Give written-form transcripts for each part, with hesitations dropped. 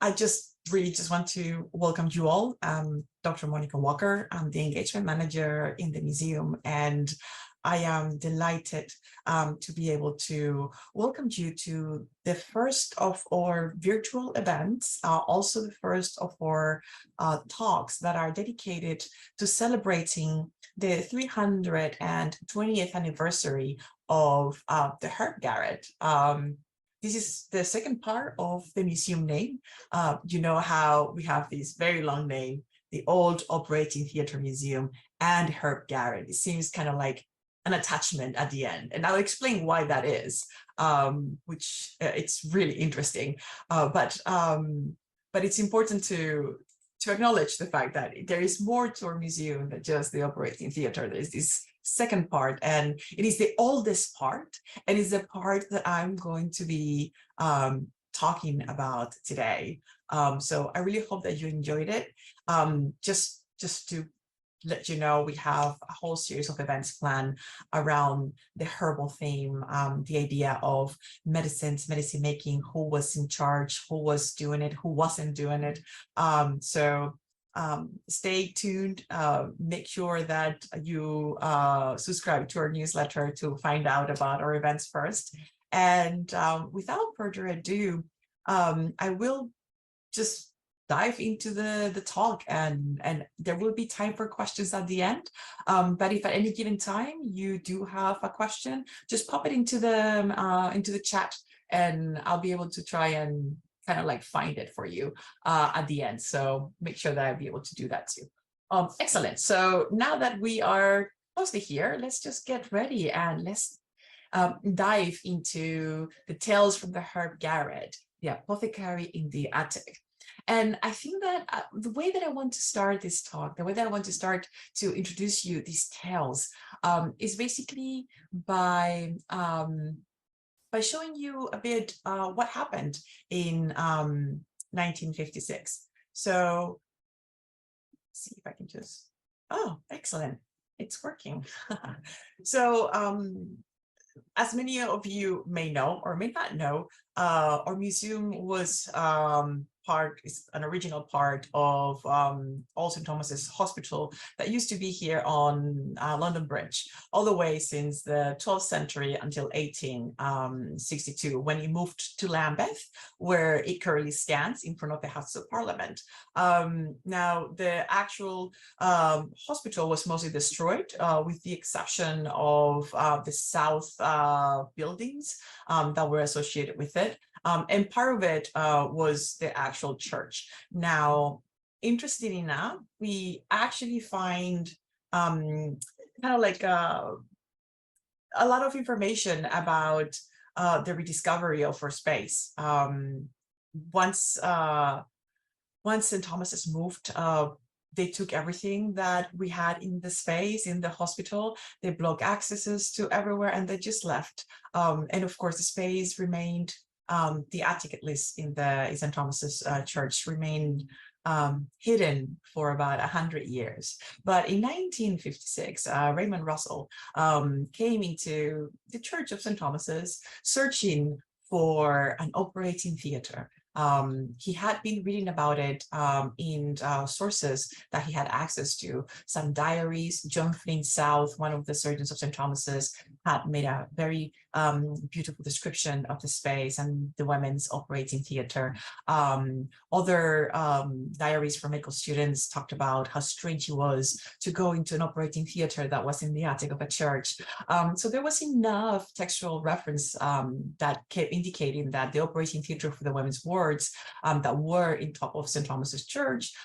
I really just want to welcome you all. Dr. Monica Walker. I'm the engagement manager in the museum, and I am delighted to be able to welcome you to the first of our virtual events, also the first of our talks that are dedicated to celebrating the 320th anniversary of the Herb Garret. This is the second part of the museum name. You know how we have this very long name, the Old Operating Theatre Museum and Herb Garret. It seems kind of like an attachment at the end. And I'll explain why that is, which it's really interesting. But it's important to acknowledge the fact that there is more to our museum than just the operating theatre. There's this second part, and it is the oldest part, and is the part that I'm going to be talking about today. So I really hope that you enjoyed it. Just to let you know, we have a whole series of events planned around the herbal theme, the idea of medicine making, who was in charge, who was doing it, who wasn't doing it. So stay tuned. Make sure that you subscribe to our newsletter to find out about our events first. And without further ado, I will just dive into the talk, and there will be time for questions at the end. But if at any given time you do have a question, just pop it into the chat, and I'll be able to try and kind of like find it for you at the end. So make sure that I'll be able to do that too. Excellent. So now that we are mostly here, let's just get ready and let's dive into the tales from the Herb Garret, the apothecary in the attic. And I think that the way that I want to start this talk, the way that I want to start to introduce you these tales is basically by showing you a bit what happened in 1956. So let's see if I can just, oh, excellent. It's working. So as many of you may know or may not know, our museum was is an original part of All St. Thomas's Hospital that used to be here on London Bridge, all the way since the 12th century until 1862, when it moved to Lambeth, where it currently stands in front of the House of Parliament. Now, the actual hospital was mostly destroyed, with the exception of the south buildings that were associated with it. And part of it was the actual church. Now, interesting enough, we actually find kind of like a lot of information about the rediscovery of our space. Once St. Thomas's moved, they took everything that we had in the space, in the hospital. They blocked accesses to everywhere, and they just left. And of course, the space remained, the attic, at least in St. Thomas's church, remained hidden for about 100 years. But in 1956, Raymond Russell came into the Church of St. Thomas's searching for an operating theatre. He had been reading about it in sources that he had access to, some diaries. John Flynn South, one of the surgeons of St. Thomas's, had made a very beautiful description of the space and the women's operating theatre. Other diaries from medical students talked about how strange it was to go into an operating theatre that was in the attic of a church. So there was enough textual reference that kept indicating that the operating theatre for the women's wards that were in top of St. Thomas's Church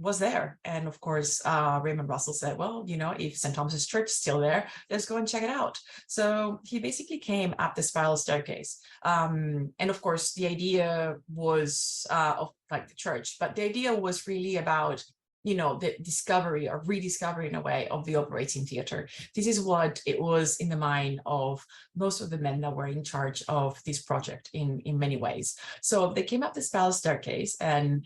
was there. And of course, Raymond Russell said, well, you know, if St. Thomas's Church is still there, let's go and check it out. So he basically came up the spiral staircase. And of course, the idea was of like the church, but the idea was really about, you know, the discovery or rediscovery in a way of the operating theatre. This is what it was in the mind of most of the men that were in charge of this project in many ways. So they came up the spiral staircase, and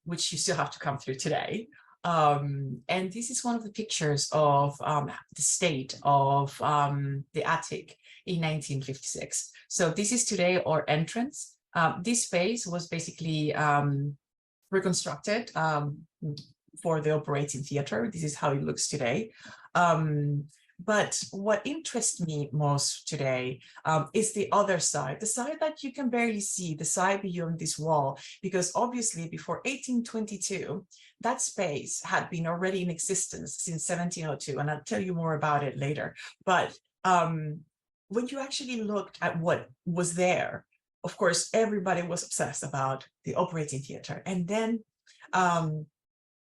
which you still have to come through today. And this is one of the pictures of the state of the attic in 1956. So this is today our entrance. This space was basically reconstructed for the operating theater. This is how it looks today. But what interests me most today is the other side, the side that you can barely see, the side beyond this wall, because obviously before 1822, that space had been already in existence since 1702, and I'll tell you more about it later. But when you actually looked at what was there, of course, everybody was obsessed about the operating theater. And then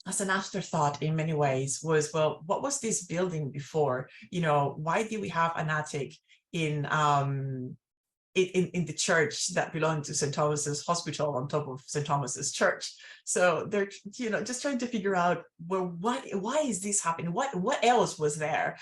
as an afterthought in many ways was, well, what was this building before? You know, why did we have an attic in the church that belonged to St. Thomas's Hospital on top of St. Thomas's Church? So they're, you know, just trying to figure out, well, why is this happening? What else was there?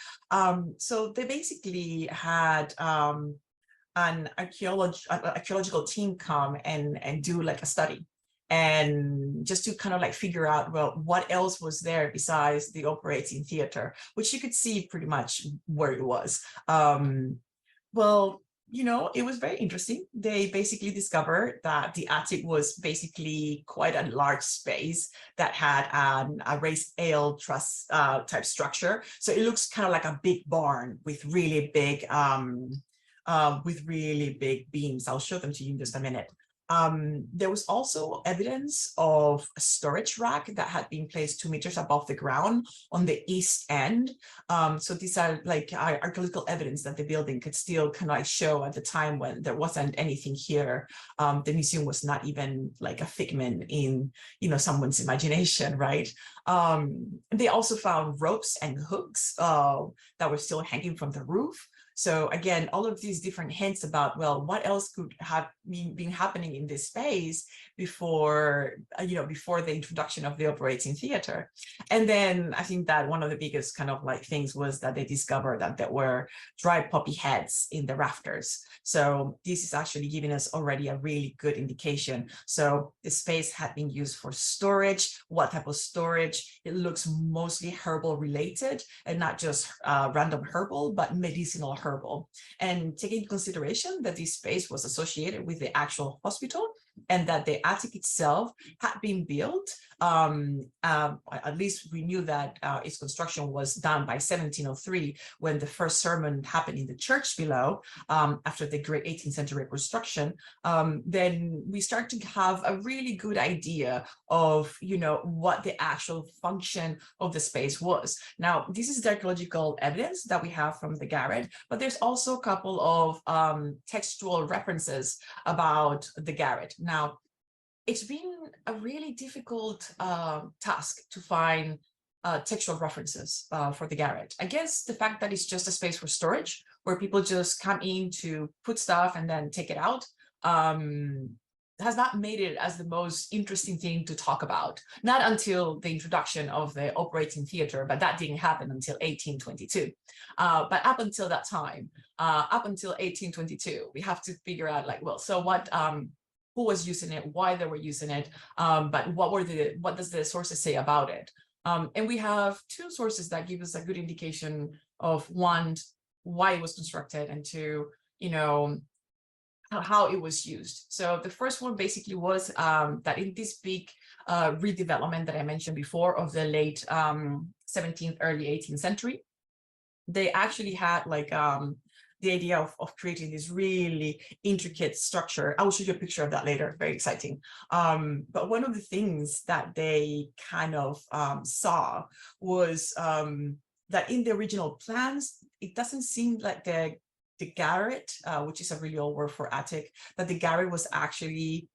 So they basically had an archaeological team come and do like a study, and just to kind of like figure out, well, what else was there besides the operating theater, which you could see pretty much where it was. Well, you know, it was very interesting. They basically discovered that the attic was basically quite a large space that had a raised ale truss type structure. So it looks kind of like a big barn with really big beams. I'll show them to you in just a minute. There was also evidence of a storage rack that had been placed 2 meters above the ground on the east end. So these are like archaeological evidence that the building could still kind of like show at the time when there wasn't anything here. The museum was not even like a figment in, you know, someone's imagination, right? They also found ropes and hooks that were still hanging from the roof. So again, all of these different hints about, well, what else could have been happening in this space before, you know, before the introduction of the operating theater. And then I think that one of the biggest kind of like things was that they discovered that there were dry poppy heads in the rafters. So this is actually giving us already a really good indication. So the space had been used for storage. What type of storage? It looks mostly herbal related, and not just random herbal, but medicinal herbal. And taking into consideration that this space was associated with the actual hospital, and that the attic itself had been built, at least we knew that its construction was done by 1703, when the first sermon happened in the church below, after the great 18th century reconstruction. Then we start to have a really good idea of, you know, what the actual function of the space was. Now, this is the archaeological evidence that we have from the Garret, but there's also a couple of textual references about the Garret. Now, it's been a really difficult task to find textual references for the Garret. I guess the fact that it's just a space for storage, where people just come in to put stuff and then take it out, has not made it as the most interesting thing to talk about. Not until the introduction of the operating theater, but that didn't happen until 1822. But up until that time, up until 1822, we have to figure out, like, well, so what, who was using it, why they were using it, but what does the sources say about it? And we have two sources that give us a good indication of, one, why it was constructed, and two, you know, how it was used. So the first one basically was that in this big redevelopment that I mentioned before of the late 17th, early 18th century, they actually had like the idea of creating this really intricate structure. I will show you a picture of that later, very exciting. But one of the things that they kind of saw was that in the original plans, it doesn't seem like the garret, which is a really old word for attic, that the garret was actually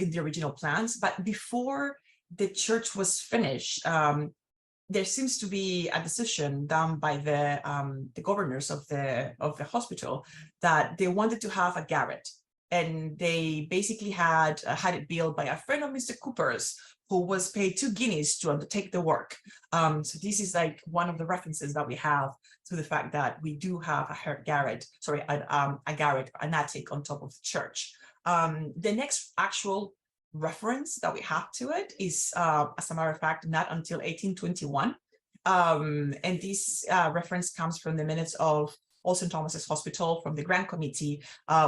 in the original plans. But before the church was finished, there seems to be a decision done by the governors of the hospital that they wanted to have a garret, and they basically had it built by a friend of Mr. Cooper's, who was paid 2 guineas to undertake the work. So this is like one of the references that we have to the fact that we do have a garret, sorry, a garret, an attic on top of the church. The next actual reference that we have to it is, as a matter of fact, not until 1821. And this reference comes from the minutes of All St. Thomas's Hospital, from the Grand Committee,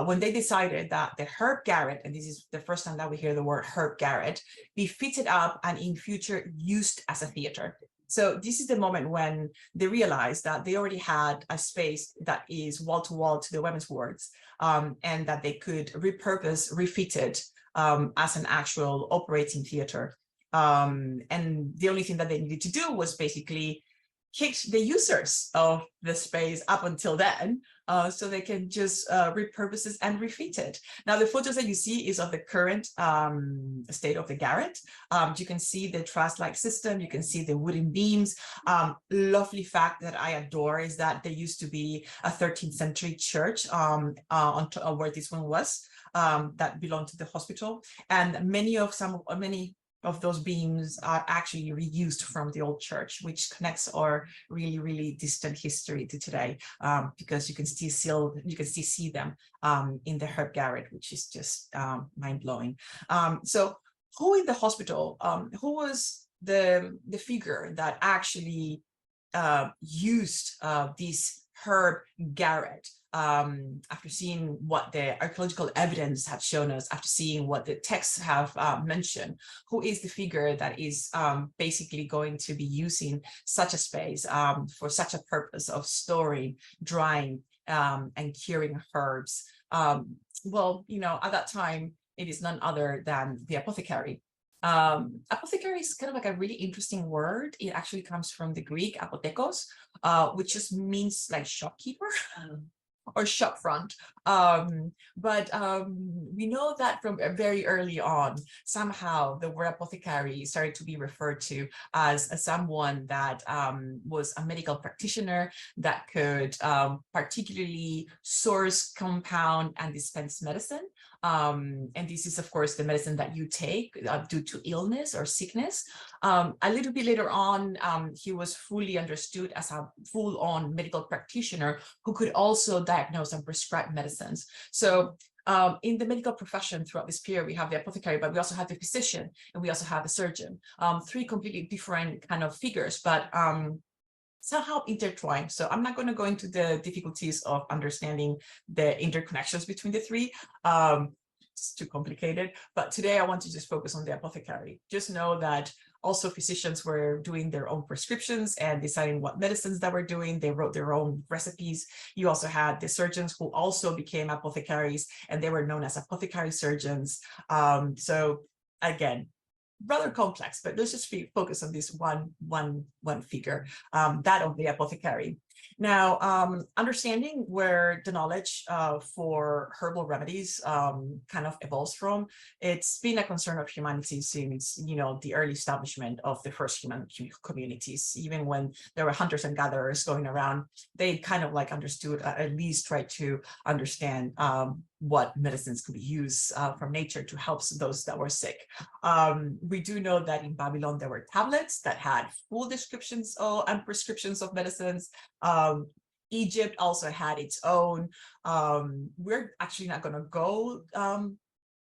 when they decided that the Herb Garret, and this is the first time that we hear the word Herb Garret, be fitted up and in future used as a theater. So this is the moment when they realized that they already had a space that is wall to the women's wards, and that they could repurpose, refit it as an actual operating theater. And the only thing that they needed to do was basically kick the users of the space up until then, so they can just repurpose it and refit it. Now, the photos that you see is of the current state of the garret. You can see the truss-like system, you can see the wooden beams. Lovely fact that I adore is that there used to be a 13th century church where this one was, that belonged to the hospital, and many of those beams are actually reused from the old church, which connects our really distant history to today, because you can still see them in the Herb Garret, which is just mind-blowing. So who in the hospital, who was the figure that actually used this Herb Garret? After seeing what the archaeological evidence have shown us, after seeing what the texts have mentioned, who is the figure that is basically going to be using such a space for such a purpose of storing, drying, and curing herbs? Well, you know, at that time, it is none other than the apothecary. Apothecary is kind of like a really interesting word. It actually comes from the Greek apothekos, which just means like shopkeeper. Or shop front. But we know that from very early on, somehow the word apothecary started to be referred to as someone that was a medical practitioner that could particularly source, compound, and dispense medicine. And this is, of course, the medicine that you take due to illness or sickness. A little bit later on, he was fully understood as a full-on medical practitioner who could also diagnose and prescribe medicines. So in the medical profession throughout this period, we have the apothecary, but we also have the physician, and we also have the surgeon. Three completely different kind of figures, but somehow intertwined. So I'm not going to go into the difficulties of understanding the interconnections between the three. It's too complicated. But today I want to just focus on the apothecary. Just know that also physicians were doing their own prescriptions and deciding what medicines that were doing. They wrote their own recipes. You also had the surgeons who also became apothecaries, and they were known as apothecary surgeons. So again, rather complex, but let's just focus on this one figure, that of the apothecary. Now, understanding where the knowledge for herbal remedies kind of evolves from, it's been a concern of humanity since, you know, the early establishment of the first human communities. Even when there were hunters and gatherers going around, they kind of like understood, at least tried to understand what medicines could be used from nature to help those that were sick. We do know that in Babylon, there were tablets that had full descriptions and prescriptions of medicines. Egypt also had its own. We're actually not going to go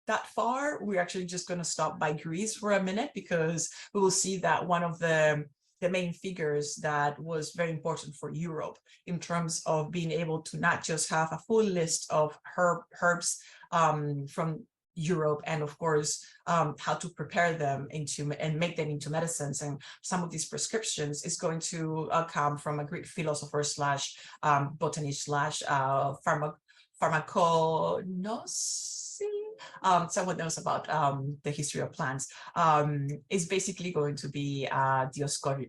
that far. We're actually just going to stop by Greece for a minute, because we will see that one of the main figures that was very important for Europe in terms of being able to not just have a full list of herbs from Europe, and of course how to prepare them into and make them into medicines, and some of these prescriptions is going to come from a Greek philosopher slash botanist slash pharmaconos. Someone knows about the history of plants. Is basically going to be Dioscorides.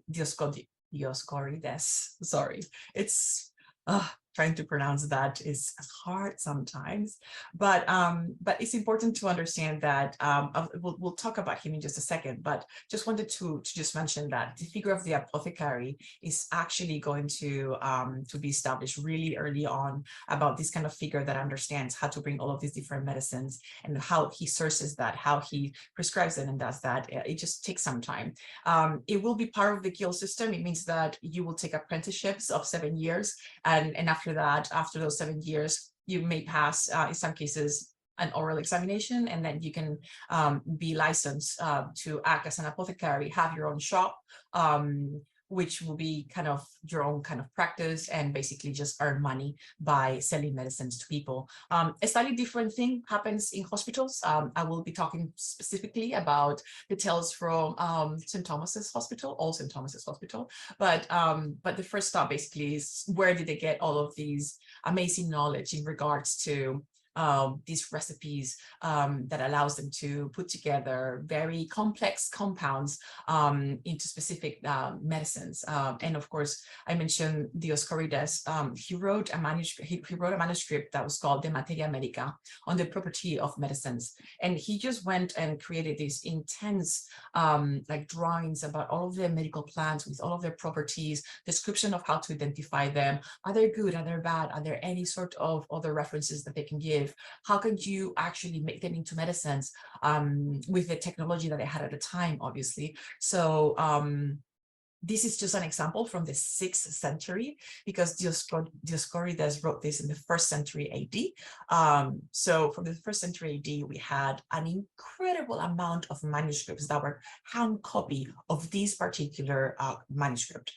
Sorry, it's trying to pronounce that is hard sometimes, but it's important to understand that we'll talk about him in just a second, but just wanted to just mention that the figure of the apothecary is actually going to be established really early on, about this kind of figure that understands how to bring all of these different medicines and how he sources that, how he prescribes it and does that. It just takes some time. It will be part of the guild system. It means that you will take apprenticeships of 7 years, and after that, after those 7 years, you may pass, in some cases, an oral examination, and then you can be licensed to act as an apothecary, have your own shop, which will be kind of your own kind of practice and basically just earn money by selling medicines to people. A slightly different thing happens in hospitals. I will be talking specifically about details from St. Thomas's Hospital, all St. Thomas's Hospital. But the first stop basically is, where did they get all of these amazing knowledge in regards to these recipes that allows them to put together very complex compounds into specific medicines. And of course, I mentioned Dioscorides. He wrote a manuscript that was called De Materia Medica, on the property of medicines. And he just went and created these intense like drawings about all of the medical plants with all of their properties, description of how to identify them. Are they good? Are they bad? Are there any sort of other references that they can give? How could you actually make them into medicines with the technology that they had at the time, obviously? So this is just an example from the 6th century, because Dioscorides wrote this in the 1st century AD. So from the 1st century AD, we had an incredible amount of manuscripts that were hand copy of this particular manuscript.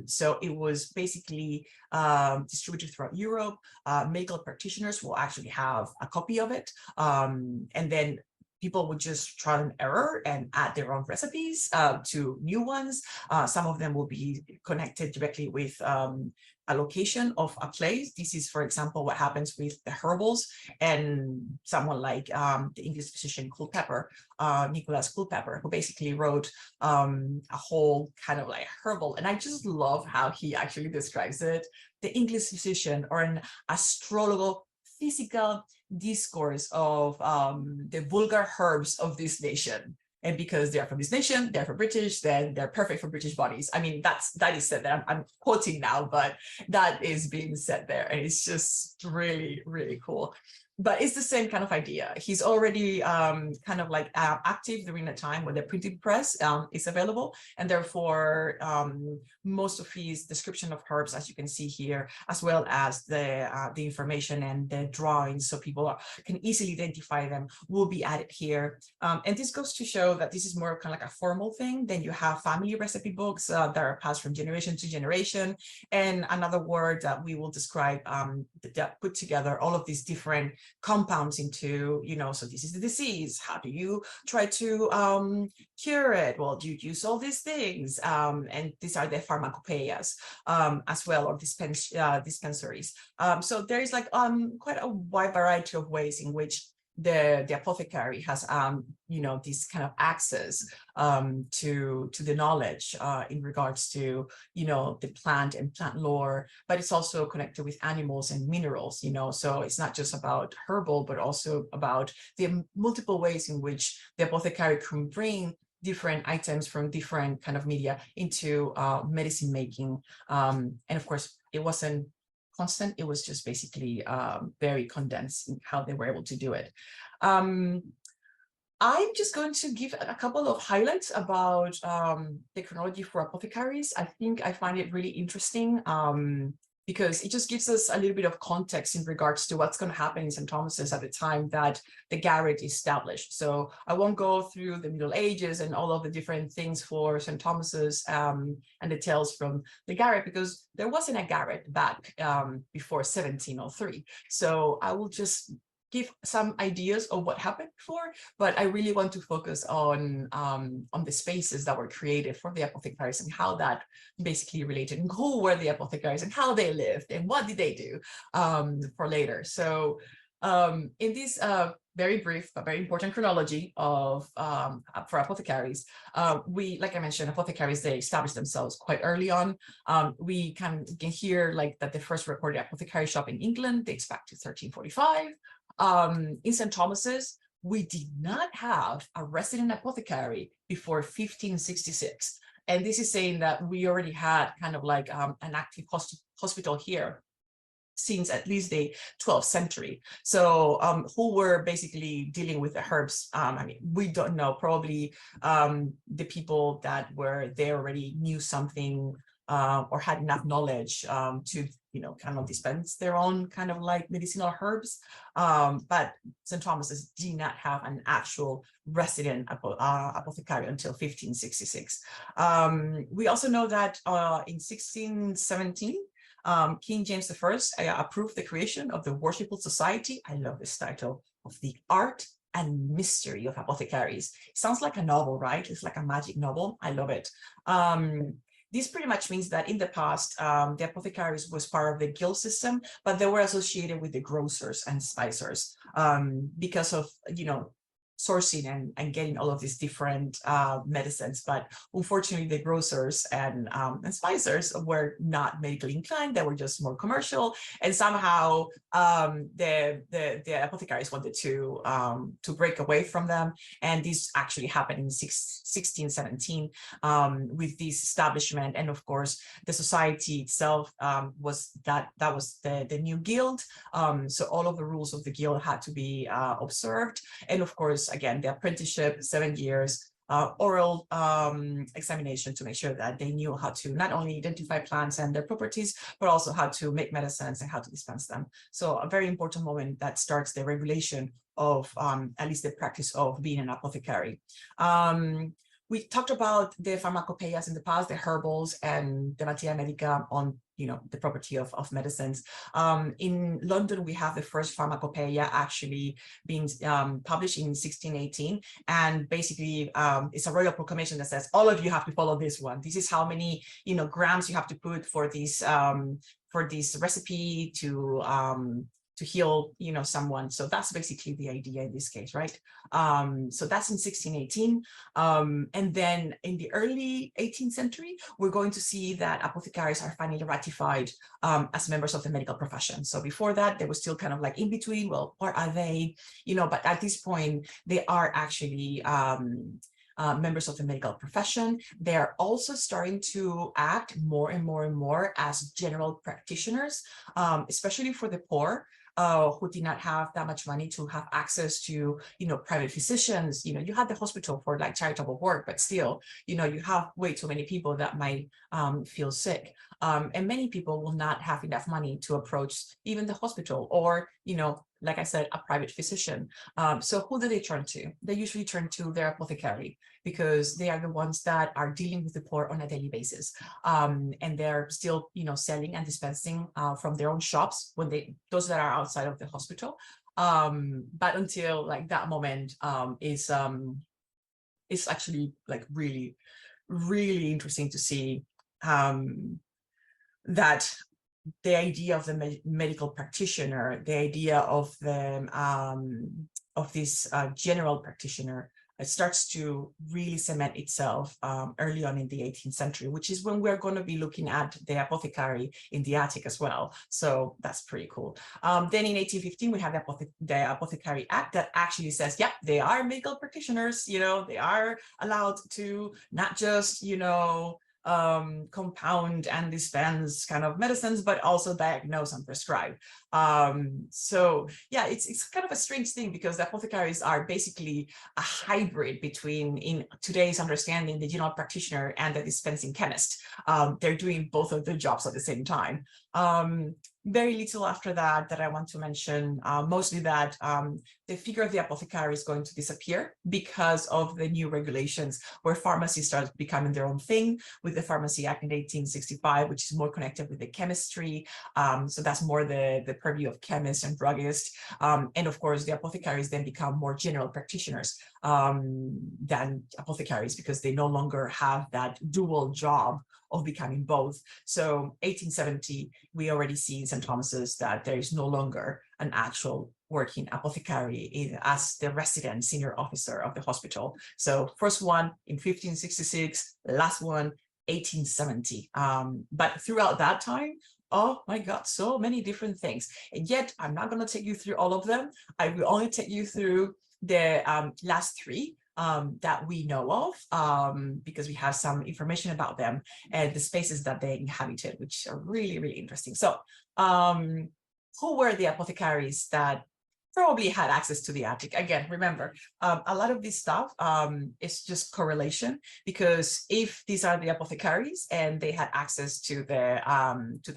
So it was basically distributed throughout Europe. Medical practitioners will actually have a copy of it. And then people would just trial and error and add their own recipes to new ones. Some of them will be connected directly with a location of a place. This is, for example, what happens with the herbals, and someone like the English physician Culpeper, Nicholas Culpeper, who basically wrote a whole kind of like herbal. And I just love how he actually describes it. The English physician, or an astrologal physical discourse of the vulgar herbs of this nation. And because they're from this nation, they're from British, then they're perfect for British bodies. I mean, that is said there. I'm quoting now, but that is being said there. And it's just really, really cool. But it's the same kind of idea. He's already kind of like active during the time when the printing press is available. And therefore, most of his description of herbs, as you can see here, as well as the information and the drawings, so people can easily identify them, will be added here. And this goes to show that this is more kind of like a formal thing. Then you have family recipe books that are passed from generation to generation. And another word that we will describe that put together all of these different compounds into, you know, so this is the disease. How do you try to cure it? Well, do you use all these things? And these are the pharmacopoeias as well, or dispensaries. So there is like quite a wide variety of ways in which the apothecary has you know, this kind of access to the knowledge in regards to, you know, the plant and plant lore, but it's also connected with animals and minerals, you know, so it's not just about herbal, but also about the multiple ways in which the apothecary can bring different items from different kind of media into medicine making. And of course, it wasn't constant. It was just basically very condensed in how they were able to do it. I'm just going to give a couple of highlights about the chronology for apothecaries. I think I find it really interesting because it just gives us a little bit of context in regards to what's going to happen in St. Thomas's at the time that the Garret established. So I won't go through the Middle Ages and all of the different things for St. Thomas's and the tales from the Garret, because there wasn't a Garret back before 1703. So I will just give some ideas of what happened before, but I really want to focus on the spaces that were created for the apothecaries and how that basically related, and who were the apothecaries and how they lived and what did they do for later. So in this very brief but very important chronology of for apothecaries, we, like I mentioned, apothecaries, they established themselves quite early on. We can hear like that the first recorded apothecary shop in England dates back to 1345. In St. Thomas's, we did not have a resident apothecary before 1566. And this is saying that we already had kind of like an active hospital here since at least the 12th century. So who were basically dealing with the herbs? I mean, we don't know, probably the people that were there already knew something or had enough knowledge to, kind of dispense their own kind of like medicinal herbs. But St. Thomas's did not have an actual resident apothecary until 1566. We also know that in 1617, King James I approved the creation of the Worshipful Society. I love this title, of the art and mystery of apothecaries. It sounds like a novel, right? It's like a magic novel. I love it. This pretty much means that in the past, the apothecaries was part of the guild system, but they were associated with the grocers and spicers because of, sourcing and getting all of these different medicines. But unfortunately, the grocers and spicers were not medically inclined. They were just more commercial. And somehow the apothecaries wanted to break away from them. And this actually happened in 1617 with this establishment. And of course, the society itself was the new guild. So all of the rules of the guild had to be observed. And of course, again, the apprenticeship, 7 years, oral examination to make sure that they knew how to not only identify plants and their properties, but also how to make medicines and how to dispense them. So a very important moment that starts the regulation of at least the practice of being an apothecary. We talked about the pharmacopoeias in the past, the herbals and the materia medica on the property of medicines. In London, we have the first pharmacopoeia actually being published in 1618. And basically, it's a royal proclamation that says, all of you have to follow this one. This is how many grams you have to put for this recipe to heal, someone. So that's basically the idea in this case, right? So that's in 1618. And then in the early 18th century, we're going to see that apothecaries are finally ratified as members of the medical profession. So before that, they were still kind of like in between. Well, what are they? But at this point, they are actually members of the medical profession. They are also starting to act more and more and more as general practitioners, especially for the poor. Who did not have that much money to have access to, private physicians. You had the hospital for like charitable work, but still, you have way too many people that might feel sick. And many people will not have enough money to approach even the hospital or, like I said, a private physician. So who do they turn to? They usually turn to their apothecary because they are the ones that are dealing with the poor on a daily basis. And they're still, selling and dispensing from their own shops when those that are outside of the hospital. But until like that moment is actually like really, really interesting to see that the idea of the medical practitioner, the idea of the of this general practitioner, it starts to really cement itself early on in the 18th century, which is when we're going to be looking at the apothecary in the attic as well. So that's pretty cool. Then in 1815, we have the Apothecary Act that actually says, yeah, they are medical practitioners. They are allowed to not just, compound and dispense kind of medicines, but also diagnose and prescribe. So yeah, it's kind of a strange thing because the apothecaries are basically a hybrid between, in today's understanding, the general practitioner and the dispensing chemist. They're doing both of their jobs at the same time. Very little after that I want to mention, mostly that the figure of the apothecary is going to disappear because of the new regulations where pharmacy starts becoming their own thing with the Pharmacy Act in 1865, which is more connected with the chemistry. So that's more the purview of chemists and druggists. And of course, the apothecaries then become more general practitioners than apothecaries because they no longer have that dual job of becoming both. So 1870, we already see in St. Thomas's that there is no longer an actual working apothecary as the resident senior officer of the hospital. So first one in 1566, last one 1870. But throughout that time, oh my God, so many different things. And yet I'm not going to take you through all of them. I will only take you through the last three that we know of because we have some information about them and the spaces that they inhabited, which are really, really interesting. So who were the apothecaries that probably had access to the attic. Again, remember, a lot of this stuff is just correlation, because if these are the apothecaries and they had access to the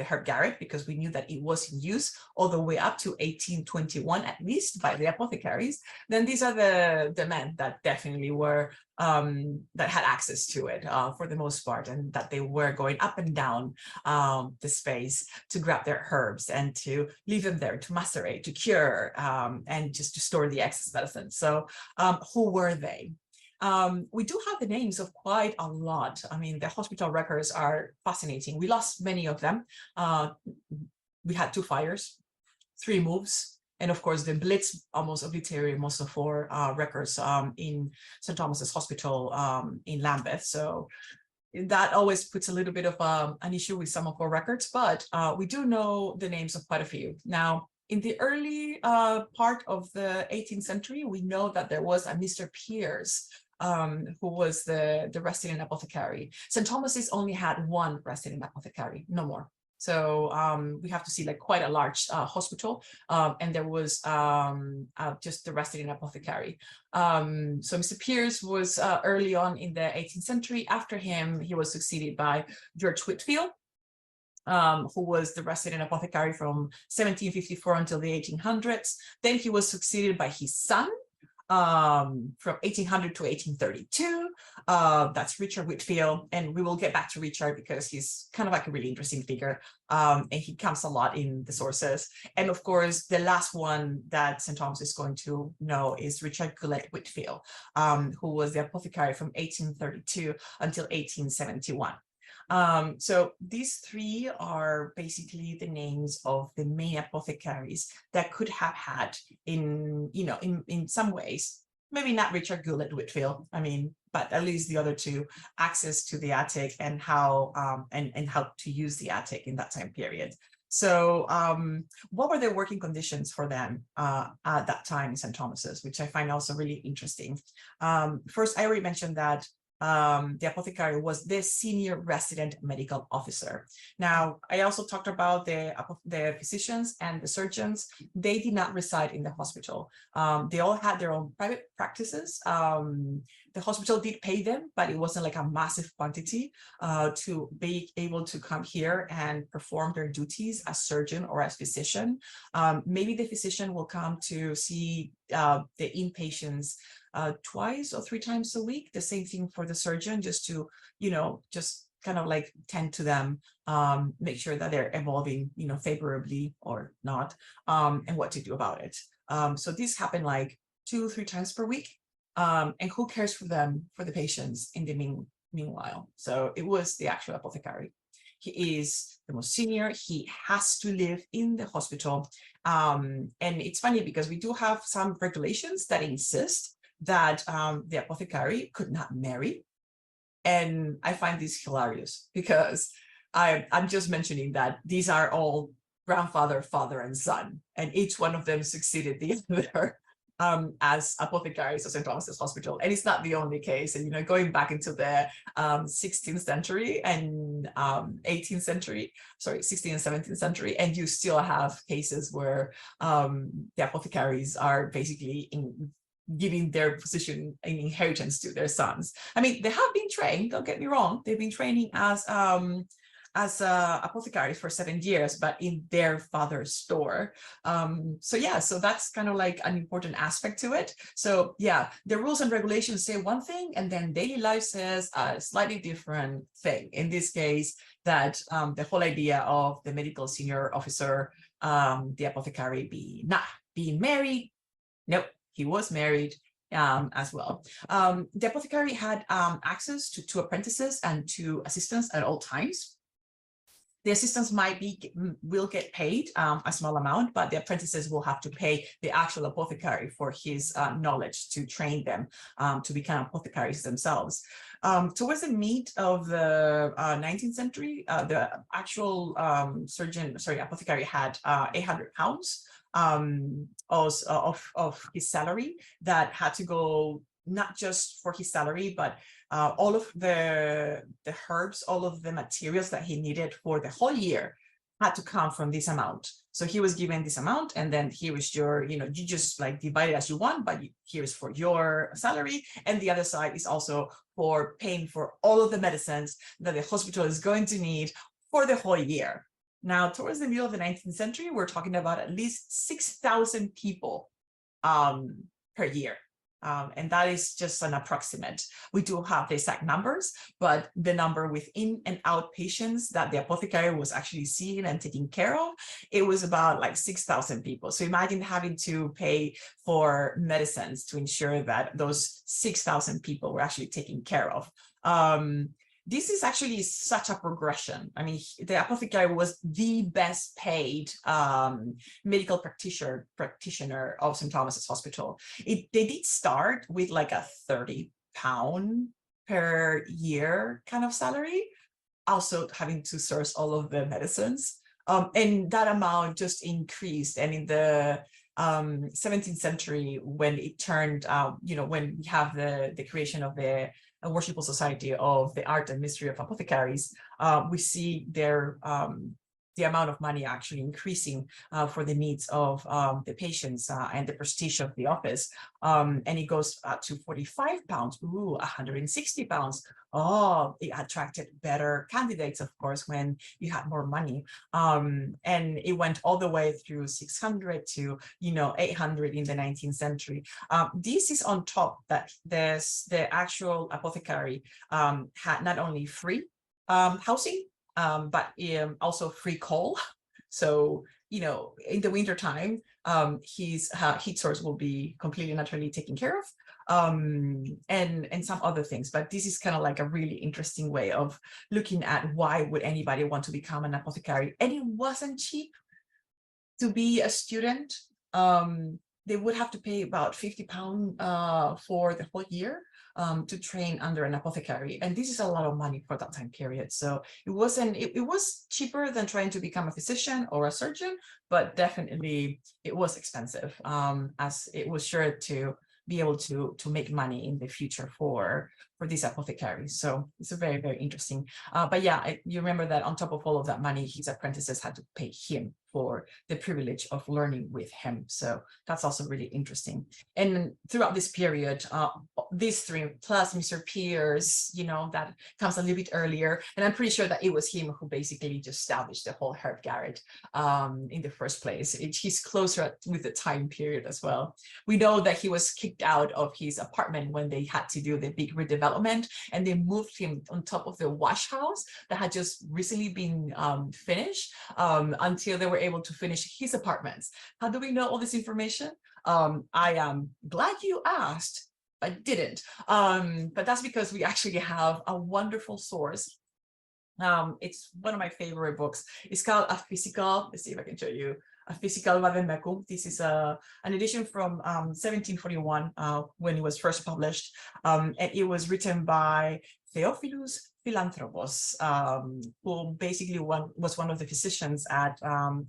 Herb Garret, because we knew that it was in use all the way up to 1821, at least by the apothecaries, then these are the men that definitely were that had access to it for the most part, and that they were going up and down the space to grab their herbs and to leave them there to macerate, to cure, and just to store the excess medicine. So who were they? We do have the names of quite a lot. I mean, the hospital records are fascinating. We lost many of them. We had 2 fires, 3 moves, and of course, the Blitz almost obliterated most of our records in St. Thomas's Hospital in Lambeth. So that always puts a little bit of an issue with some of our records, but we do know the names of quite a few. Now, in the early part of the 18th century, we know that there was a Mr. Pierce, who was the resident apothecary. St. Thomas's only had 1 resident apothecary, no more. So we have to see like quite a large hospital, and there was just the resident apothecary. So Mr. Pierce was early on in the 18th century. After him, he was succeeded by George Whitfield, who was the resident apothecary from 1754 until the 1800s. Then he was succeeded by his son, from 1800 to 1832. That's Richard Whitfield, and we will get back to Richard because he's kind of like a really interesting figure, and he comes a lot in the sources. And of course, the last one that St. Thomas is going to know is Richard Garret Whitfield, who was the apothecary from 1832 until 1871. So these 3 are basically the names of the main apothecaries that could have had in some ways, maybe not Richard Garret Whitfield, I mean, but at least the other 2, access to the attic and how and how to use the attic in that time period. So what were the working conditions for them at that time in St. Thomas's, which I find also really interesting. First, I already mentioned that the apothecary was the senior resident medical officer. Now, I also talked about the physicians and the surgeons. They did not reside in the hospital. They all had their own private practices. The hospital did pay them, but it wasn't like a massive quantity to be able to come here and perform their duties as surgeon or as physician. Maybe the physician will come to see the inpatients 2 or 3 times a week. The same thing for the surgeon, just to, just kind of like tend to them, make sure that they're evolving, favorably or not, and what to do about it. So these happen like 2 or 3 times per week. And who cares for them, for the patients in the meanwhile? So it was the actual apothecary. He is the most senior. He has to live in the hospital. And it's funny because we do have some regulations that insist that the apothecary could not marry. And I find this hilarious because I'm just mentioning that these are all grandfather, father, and son, and each one of them succeeded the other as apothecaries of St. Thomas's Hospital. And it's not the only case. And, going back into the 16th century and 18th century, sorry, 16th and 17th century, and you still have cases where the apothecaries are basically giving their position in inheritance to their sons. I mean, they have been trained, don't get me wrong, they've been training as apothecaries for 7 years, but in their father's store. So yeah, so that's kind of like an important aspect to it. So yeah, the rules and regulations say one thing, and then daily life says a slightly different thing. In this case, that the whole idea of the medical senior officer, the apothecary not being married, nope, he was married as well. The apothecary had access to 2 apprentices and 2 assistants at all times. The assistants will get paid a small amount, but the apprentices will have to pay the actual apothecary for his knowledge to train them to become apothecaries themselves. Towards the mid of the 19th century, the actual apothecary had £800 of his salary that had to go not just for his salary, but all of the herbs, all of the materials that he needed for the whole year had to come from this amount. So he was given this amount, and then here is your, you just like divide it as you want, but here is for your salary. And the other side is also for paying for all of the medicines that the hospital is going to need for the whole year. Now, towards the middle of the 19th century, we're talking about at least 6,000 people per year. And that is just an approximate. We do have the exact numbers, but the number with in and out patients that the apothecary was actually seeing and taking care of, it was about like 6,000 people. So imagine having to pay for medicines to ensure that those 6,000 people were actually taken care of. This is actually such a progression. I mean, the apothecary was the best paid medical practitioner of St. Thomas's Hospital. They did start with like a £30 per year kind of salary, also having to source all of the medicines. And that amount just increased. And in the 17th century, when it turned, when we have the creation of the Worshipful Society of the Art and Mystery of Apothecaries, we see their the amount of money actually increasing for the needs of the patients and the prestige of the office. And it goes to £45, ooh, £160. Oh, it attracted better candidates, of course, when you had more money. And it went all the way through 600 to, 800 in the 19th century. This is on top that the actual apothecary had not only free housing, but also free coal. So, in the winter time, his heat source will be completely naturally taken care of, and some other things. But this is kind of like a really interesting way of looking at why would anybody want to become an apothecary. And it wasn't cheap to be a student. They would have to pay about £50 for the whole year to train under an apothecary, and this is a lot of money for that time period. So it wasn't. It was cheaper than trying to become a physician or a surgeon, but definitely it was expensive, as it was sure to be able to make money in the future for these apothecaries. So it's a very, very interesting. But yeah, you remember that on top of all of that money, his apprentices had to pay him for the privilege of learning with him. So that's also really interesting. And throughout this period, these three plus Mr. Pierce, that comes a little bit earlier. And I'm pretty sure that it was him who basically just established the whole Herb Garret in the first place. He's closer with the time period as well. We know that he was kicked out of his apartment when they had to do the big redevelopment, and they moved him on top of the wash house that had just recently been finished until they were able to finish his apartments. How do we know all this information? I am glad you asked. I didn't, but that's because we actually have a wonderful source. It's one of my favorite books. It's called A Physical, let's see if I can show you, A Physical Vademecum. This is an edition from 1741 when it was first published, and it was written by Theophilus Philanthropos, who basically was one of the physicians at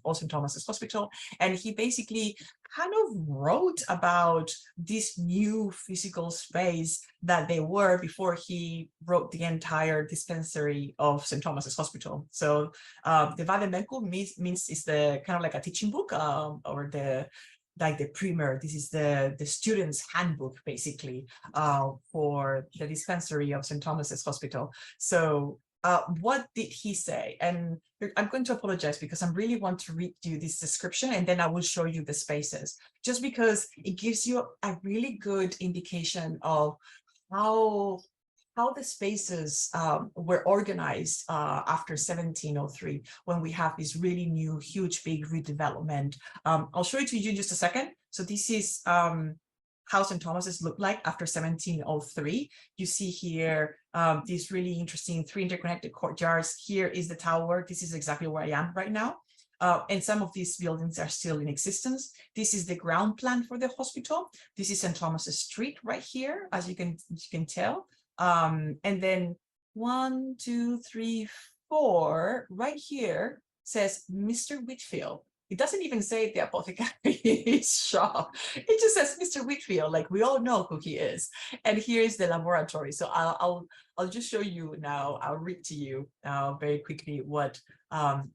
All St. Thomas's Hospital, and he basically kind of wrote about this new physical space that they were before he wrote the entire dispensary of St. Thomas's Hospital. So the Vademecum means is the kind of like a teaching book, or the primer. This is the student's handbook, basically, for the dispensary of St. Thomas's Hospital. So what did he say? And I'm going to apologize because I really want to read you this description, and then I will show you the spaces, just because it gives you a really good indication of how the spaces were organized after 1703, when we have this really new, huge, big redevelopment. I'll show it to you in just a second. So this is how St. Thomas's looked like after 1703. You see here these really interesting 3 interconnected courtyards. Here is the tower. This is exactly where I am right now. And some of these buildings are still in existence. This is the ground plan for the hospital. This is St. Thomas's Street right here, as you can tell. And then 1, 2, 3, 4 right here says Mr. Whitfield. It doesn't even say the apothecary's shop. It just says Mr. Whitfield, like we all know who he is. And here's the laboratory. So I'll just show you now. I'll read to you very quickly what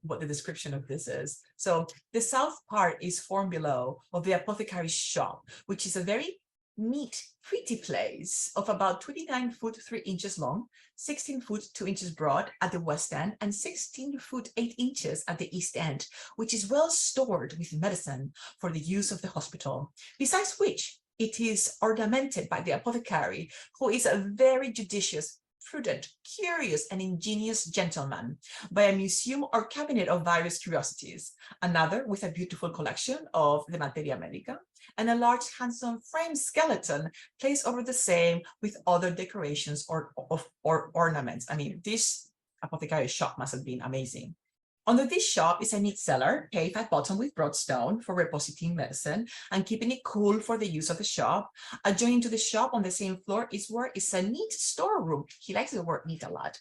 what the description of this is. So the south part is formed below of the apothecary's shop, which is a very neat, pretty place of about 29 foot 3 inches long, 16 foot 2 inches broad at the west end, and 16 foot 8 inches at the east end, which is well stored with medicine for the use of the hospital. Besides which, it is ornamented by the apothecary, who is a very judicious, prudent, curious, and ingenious gentleman, by a museum or cabinet of various curiosities, another with a beautiful collection of the materia medica, and a large handsome frame skeleton placed over the same with other decorations or ornaments. I mean, this apothecary shop must have been amazing. Under this shop is a neat cellar, paved at bottom with broad stone for repositing medicine and keeping it cool for the use of the shop. Adjoining to the shop on the same floor is where is a neat storeroom. He likes the word neat a lot,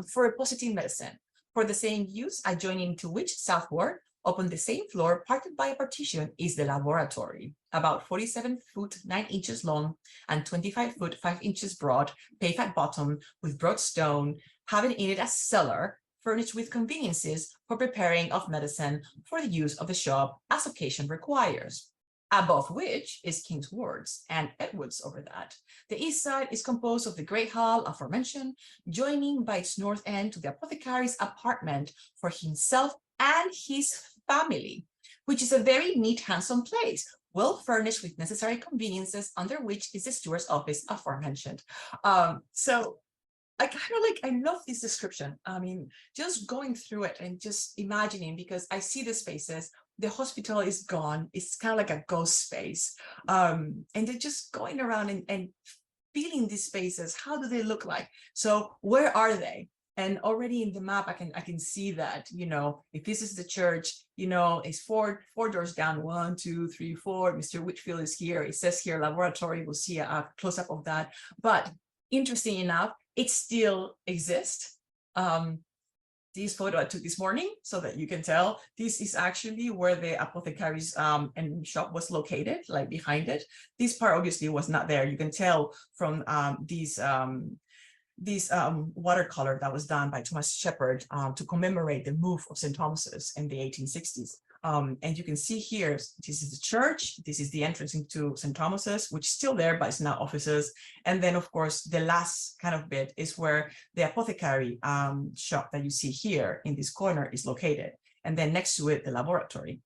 for repositing medicine. For the same use, adjoining to which southward, upon the same floor, parted by a partition, is the laboratory, about 47 foot 9 inches long and 25 foot 5 inches broad, paved at bottom with broad stone, having in it a cellar, furnished with conveniences for preparing of medicine for the use of the shop as occasion requires. Above which is King's Wards and Edwards over that. The east side is composed of the Great Hall aforementioned, joining by its north end to the apothecary's apartment for himself and his family, which is a very neat, handsome place, well furnished with necessary conveniences, under which is the steward's office aforementioned. So I kind of I love this description. I mean, just going through it and just imagining, because I see the spaces, the hospital is gone. It's kind of like a ghost space. And they're just going around and feeling these spaces. How do they look like? So where are they? And already in the map, I can see that, you know, if this is the church, you know, it's four doors down, 1, 2, 3, 4. Mr. Whitfield is here. It says here laboratory. We'll see a close-up of that. But interesting enough, it still exists. This photo I took this morning so that you can tell this is actually where the apothecary's and shop was located, like behind it. This part obviously was not there. You can tell from these watercolor that was done by Thomas Shepard to commemorate the move of St. Thomas's in the 1860s. And you can see here, this is the church, this is the entrance into St. Thomas's, which is still there, but it's now offices. And then, of course, the last kind of bit is where the apothecary shop that you see here in this corner is located. And then next to it, the laboratory.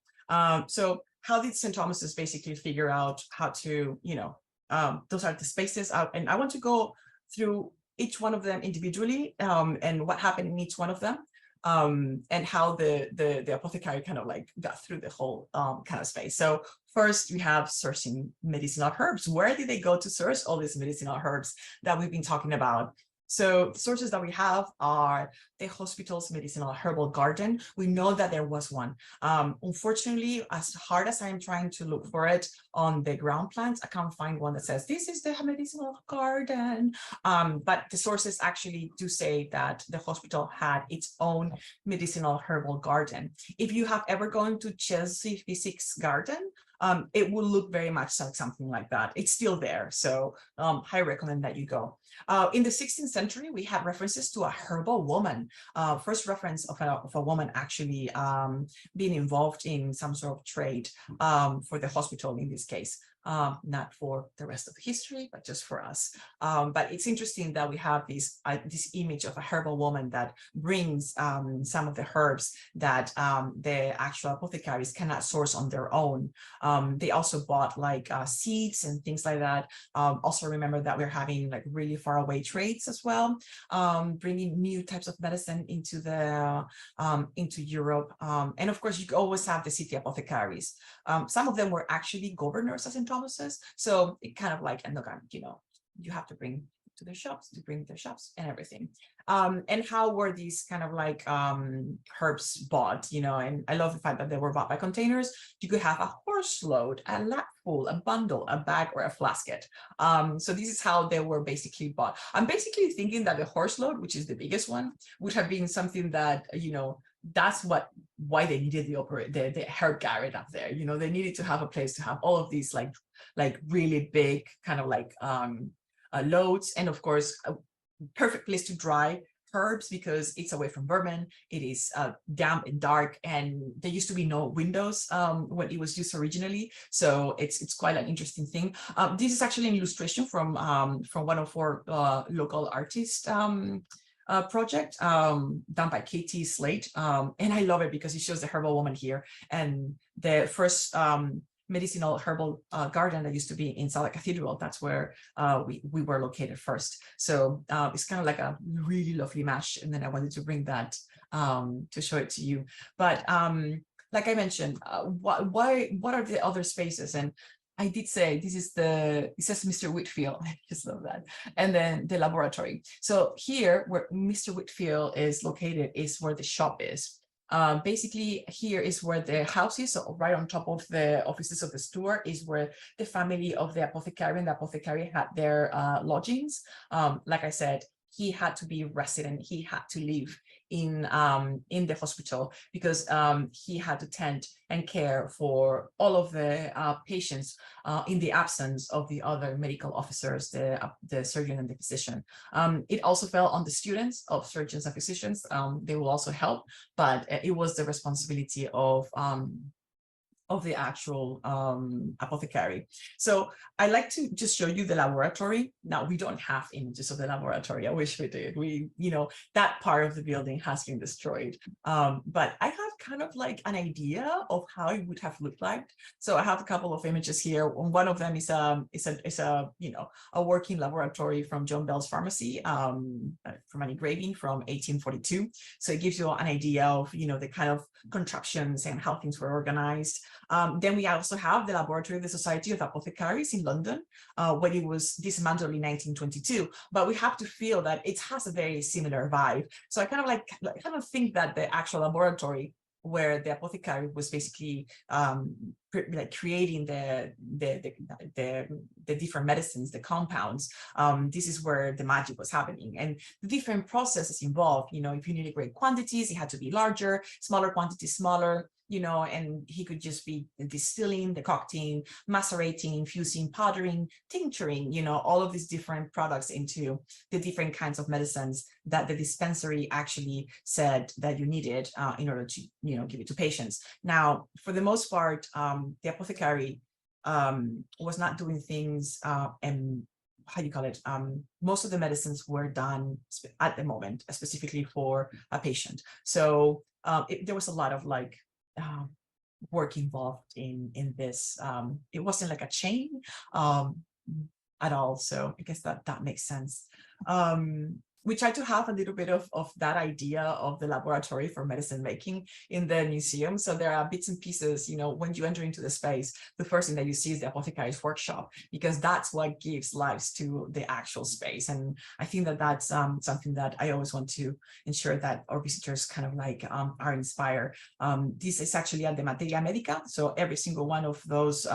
So how did St. Thomas's basically figure out how to, you know, those are the spaces out. And I want to go through each one of them individually and what happened in each one of them. And how the apothecary kind of got through the whole kind of space. So first we have sourcing medicinal herbs. Where did they go to source all these medicinal herbs that we've been talking about? So the sources that we have are the hospital's medicinal herbal garden. We know that there was one. Unfortunately, as hard as I'm trying to look for it on the ground plans, I can't find one that says this is the medicinal garden. But the sources actually do say that the hospital had its own medicinal herbal garden. If you have ever gone to Chelsea Physics Garden, it will look very much like something like that. It's still there, so I recommend that you go. In the 16th century, we have references to a herbal woman. First reference of a woman actually being involved in some sort of trade for the hospital in this case. Not for the rest of the history, but just for us. But it's interesting that we have this image of a herbal woman that brings some of the herbs that the actual apothecaries cannot source on their own. They also bought like seeds and things like that. Also remember that we're having like really far away trades as well, bringing new types of medicine into Europe. And of course, you always have the city apothecaries. Some of them were actually governors as in Thomas's, so it kind of like, and look, you know, you have to bring to their shops and everything. And how were these kind of like herbs bought, you know? And I love the fact that they were bought by containers. You could have a horse load, a lapful, a bundle, a bag, or a flasket. So this is how they were basically bought. I'm basically thinking that the horse load, which is the biggest one, would have been something that, you know, that's why they needed the Herb Garret up there. You know, they needed to have a place to have all of these like really big kind of like loads, and of course a perfect place to dry herbs because it's away from vermin. It is damp and dark, and there used to be no windows when it was used originally. So it's quite an interesting thing. This is actually an illustration from one of our local artists project done by Katie Slate, and I love it because it shows the herbal woman here and the first medicinal herbal garden that used to be inside the cathedral. That's where we were located first. So it's kind of like a really lovely match. And then I wanted to bring that to show it to you. But like I mentioned, what are the other spaces? And I did say this is it says Mr. Whitfield. I just love that. And then the laboratory. So here where Mr. Whitfield is located is where the shop is. Basically, here is where the house is. So right on top of the offices of the steward is where the family of the apothecary and the apothecary had their lodgings. Like I said, he had to be resident. He had to live in the hospital because he had to tend and care for all of the patients in the absence of the other medical officers, the surgeon and the physician. It also fell on the students of surgeons and physicians. They will also help, but it was the responsibility of the actual apothecary. So I like to just show you the laboratory. Now, we don't have images of the laboratory. I wish we did. That part of the building has been destroyed. But I have kind of like an idea of how it would have looked like. So I have a couple of images here. One of them is a working laboratory from John Bell's pharmacy, from an engraving from 1842. So it gives you an idea of the kind of contraptions and how things were organized. Then we also have the laboratory of the Society of Apothecaries in London, when it was dismantled in 1922. But we have to feel that it has a very similar vibe. So I kind of think that the actual laboratory where the apothecary was basically creating the different medicines, the compounds. This is where the magic was happening, and the different processes involved. If you needed great quantities, it had to be larger; smaller quantities, smaller. And he could just be distilling, decocting, macerating, infusing, powdering, tincturing, all of these different products into the different kinds of medicines that the dispensary actually said that you needed in order to, give it to patients. Now, for the most part, the apothecary was not doing things and how do you call it? Most of the medicines were done at the moment, specifically for a patient. So there was a lot of work involved in this. It wasn't like a chain at all. So I guess that makes sense. We try to have a little bit of that idea of the laboratory for medicine making in the museum. So there are bits and pieces, when you enter into the space, the first thing that you see is the apothecary's workshop, because that's what gives life to the actual space. And I think that that's something that I always want to ensure that our visitors kind of are inspired. This is actually at the Materia Medica. So every single one of those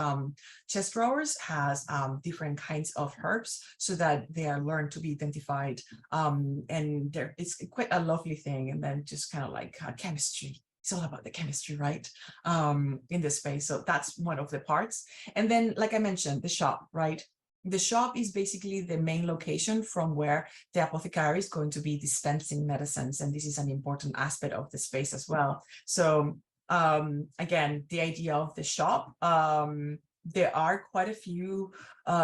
chest drawers has different kinds of herbs so that they are learned to be identified. And it's quite a lovely thing. And then just kind of chemistry. It's all about the chemistry, right? In this space. So that's one of the parts. And then, like I mentioned, the shop, right? The shop is basically the main location from where the apothecary is going to be dispensing medicines. And this is an important aspect of the space as well. So again, the idea of the shop, there are quite a few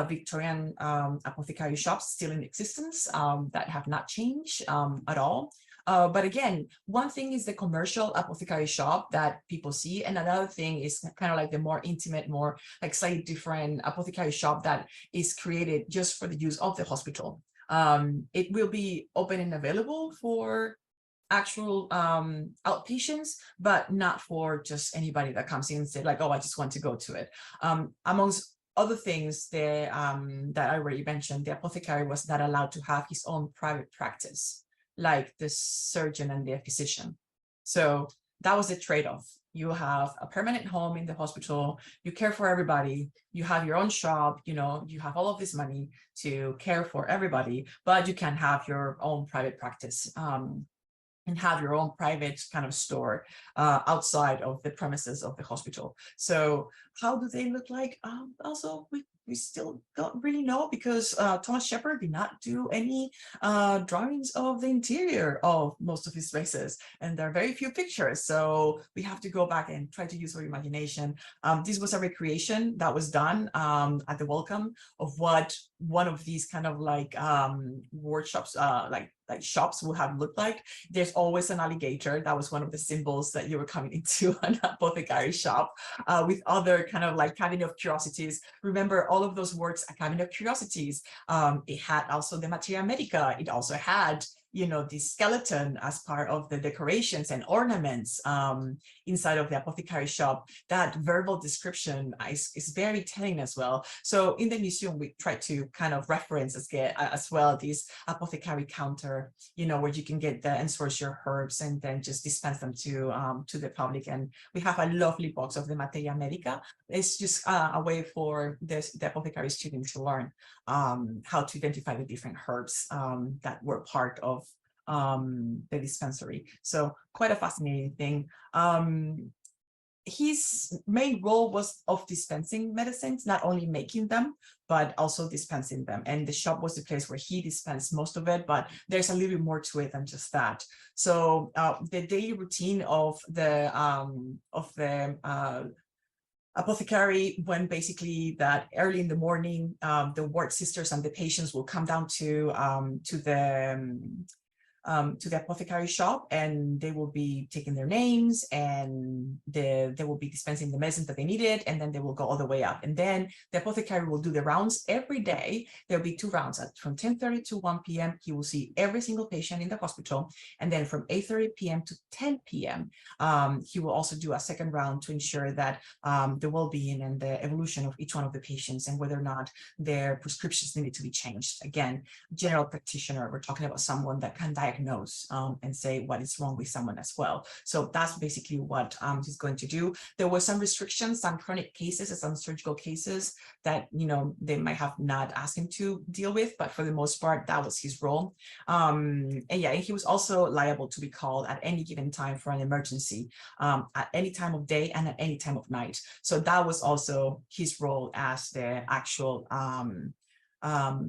Victorian apothecary shops still in existence that have not changed at all. But again, one thing is the commercial apothecary shop that people see, and another thing is kind of the more intimate, more slightly different apothecary shop that is created just for the use of the hospital. It will be open and available for actual outpatients, but not for just anybody that comes in and say oh, I just want to go to it. Amongst other things that I already mentioned, the apothecary was not allowed to have his own private practice, like the surgeon and the physician. So that was the trade-off. You have a permanent home in the hospital, you care for everybody, you have your own shop, you have all of this money to care for everybody, but you can have your own private practice. And have your own private kind of store outside of the premises of the hospital. So how do they look like? Also, we still don't really know because Thomas Shepard did not do any drawings of the interior of most of his spaces, and there are very few pictures. So we have to go back and try to use our imagination. This was a recreation that was done at the welcome of what one of these kind of like workshops, like shops will have looked like. There's always an alligator. That was one of the symbols that you were coming into an apothecary shop, with other kind of like cabinet of curiosities. Remember all of those works, a cabinet of curiosities. It had also the materia medica. It also had, you know, the skeleton as part of the decorations and ornaments inside of the apothecary shop. That verbal description is very telling as well. So in the museum, we try to kind of reference as well this apothecary counter, you know, where you can get and source your herbs and then just dispense them to the public. And we have a lovely box of the materia medica. It's just a way for the apothecary student to learn how to identify the different herbs that were part of the dispensary. So quite a fascinating thing. His main role was of dispensing medicines, not only making them, but also dispensing them. And the shop was the place where he dispensed most of it, but there's a little bit more to it than just that. So the daily routine of the apothecary, when basically that early in the morning, the ward sisters and the patients will come down to the apothecary shop, and they will be taking their names, and they will be dispensing the medicines that they needed, and then they will go all the way up. And then the apothecary will do the rounds every day. There'll be 2 rounds from 10:30 to 1 p.m. He will see every single patient in the hospital. And then from 8:30 p.m. to 10 p.m., he will also do a second round to ensure that the well-being and the evolution of each one of the patients and whether or not their prescriptions needed to be changed. Again, general practitioner, we're talking about someone that can diagnose and say what is wrong with someone as well. So that's basically what he's going to do. There were some restrictions, some chronic cases and some surgical cases that, you know, they might have not asked him to deal with, but for the most part, that was his role. And yeah, he was also liable to be called at any given time for an emergency, at any time of day and at any time of night. So that was also his role as the actual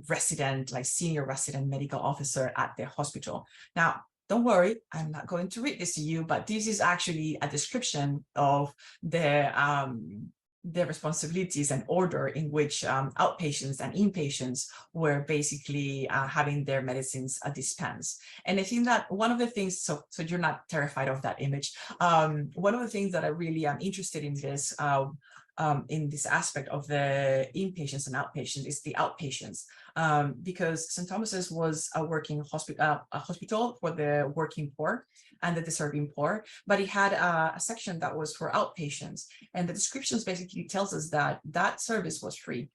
resident, like senior resident medical officer at the hospital. Now, don't worry, I'm not going to read this to you, but this is actually a description of the responsibilities and order in which outpatients and inpatients were basically having their medicines dispensed. And I think that one of the things, so you're not terrified of that image, one of the things that I really am interested in this aspect of the inpatients and outpatients is the outpatients, because St. Thomas's was a working hospital for the working poor and the deserving poor, but it had a section that was for outpatients, and the descriptions basically tells us that that service was free.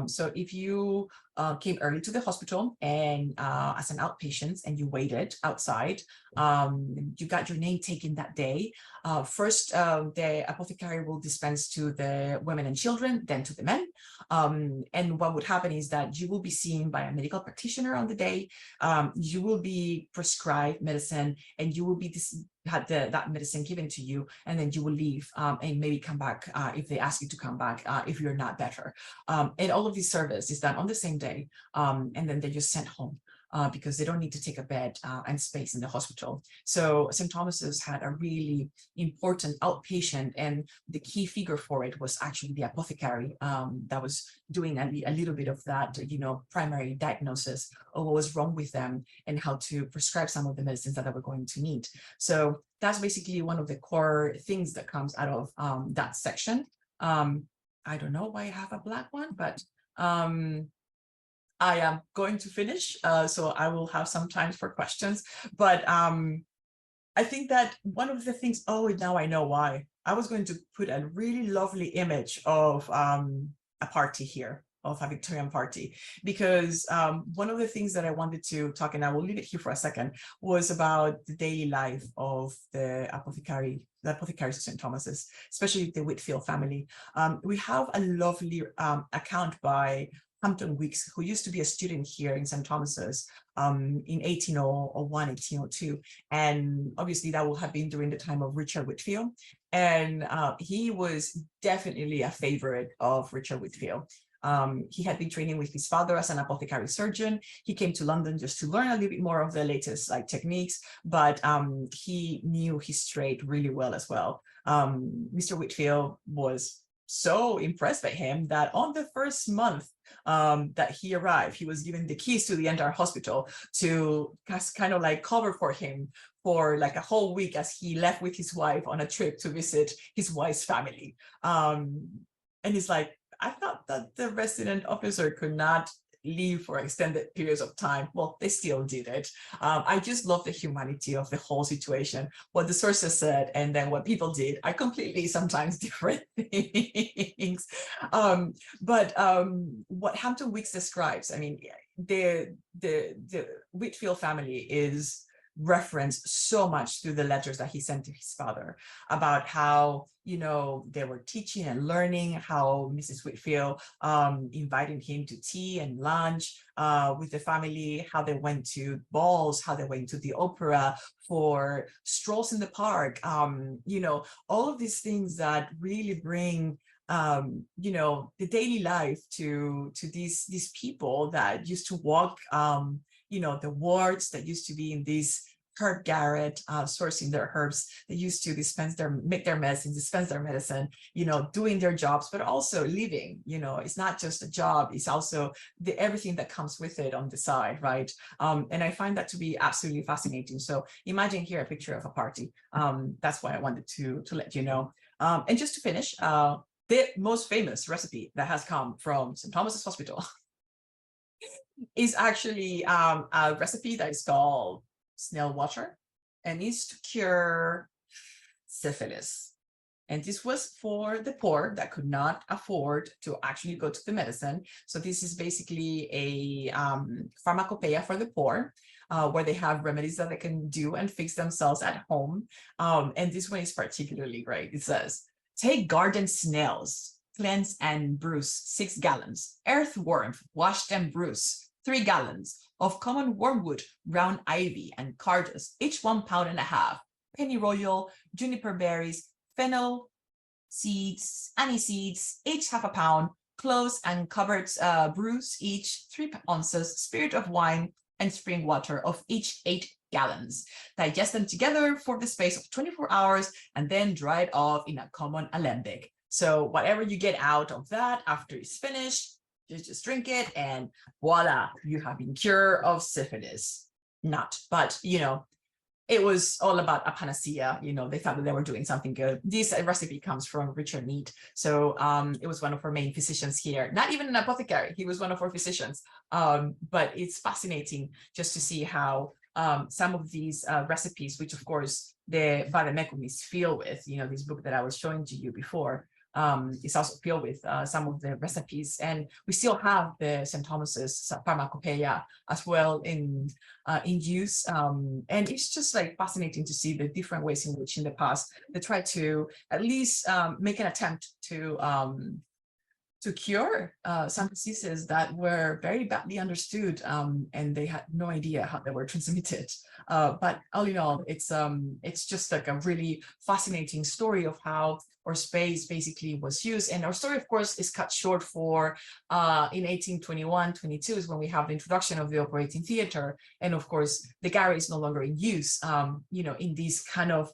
So if you came early to the hospital and as an outpatient and you waited outside, you got your name taken that day. First, the apothecary will dispense to the women and children, then to the men. And what would happen is that you will be seen by a medical practitioner on the day. You will be prescribed medicine, and you will be had that medicine given to you, and then you will leave and maybe come back if they ask you to come back if you're not better. And all of this service is done on the same day, and then they're just sent home because they don't need to take a bed and space in the hospital. So St. Thomas's had a really important outpatient, and the key figure for it was actually the apothecary that was doing a little bit of that, you know, primary diagnosis of what was wrong with them and how to prescribe some of the medicines that they were going to need. So that's basically one of the core things that comes out of that section. I don't know why I have a black one, but I am going to finish, so I will have some time for questions. But I think that one of the things, oh, now I know why. I was going to put a really lovely image of a party here, of a Victorian party, because one of the things that I wanted to talk, and I will leave it here for a second, was about the daily life of the apothecaries of St. Thomas's, especially the Whitfield family. We have a lovely account by Hampton Weeks, who used to be a student here in St. Thomas's in 1801, 1802. And obviously that will have been during the time of Richard Whitfield. And he was definitely a favorite of Richard Whitfield. He had been training with his father as an apothecary surgeon. He came to London just to learn a little bit more of the latest techniques, but he knew his trade really well as well. Mr. Whitfield was so impressed by him that on the first month that he arrived, he was given the keys to the entire hospital to kind of like cover for him for like a whole week as he left with his wife on a trip to visit his wife's family. And he's like, I thought that the resident officer could not leave for extended periods of time. Well, they still did it. I just love the humanity of the whole situation, what the sources said, and then what people did are completely sometimes different things. But what Hampton Weeks describes, I mean, the Whitfield family is referenced so much through the letters that he sent to his father about how, you know, they were teaching and learning, how Mrs. Whitfield invited him to tea and lunch with the family, how they went to balls, how they went to the opera, for strolls in the park, you know, all of these things that really bring you know, the daily life to these people that used to walk you know, the wards that used to be in these Herb Garret, sourcing their herbs. They used to make their medicine, dispense their medicine, you know, doing their jobs, but also living, you know, it's not just a job, it's also everything that comes with it on the side, right? And I find that to be absolutely fascinating. So imagine here a picture of a party. That's why I wanted to let you know. And just to finish, the most famous recipe that has come from St. Thomas's Hospital is actually a recipe that is called snail water, and is to cure syphilis. And this was for the poor that could not afford to actually go to the medicine. So this is basically a pharmacopoeia for the poor, where they have remedies that they can do and fix themselves at home. And this one is particularly great. It says, take garden snails, cleanse and bruise 6 gallons, earthworm, washed and bruised 3 gallons, of common wormwood, round ivy, and carduus, each 1.5 pounds, pennyroyal, juniper berries, fennel seeds, anise seeds, each 0.5 pound, cloves and covered brews, each 3 ounces, spirit of wine, and spring water of each 8 gallons. Digest them together for the space of 24 hours and then dry it off in a common alembic. So whatever you get out of that after it's finished, you just drink it and voila, you have been cured of syphilis. Not, but you know, it was all about a panacea. You know, they thought that they were doing something good. This recipe comes from Richard Mead. So it was one of our main physicians here, not even an apothecary. He was one of our physicians. But it's fascinating just to see how some of these recipes, which of course the Vademecum is filled with, you know, this book that I was showing to you before, is also filled with some of the recipes, and we still have the St. Thomas's pharmacopoeia as well in use, and it's just like fascinating to see the different ways in which in the past they tried to at least make an attempt to cure some diseases that were very badly understood, and they had no idea how they were transmitted. But all in all, it's just like a really fascinating story of how our space basically was used. And our story, of course, is cut short for in 1821-22 is when we have the introduction of the operating theater. And of course, the Garret is no longer in use, you know, in these kind of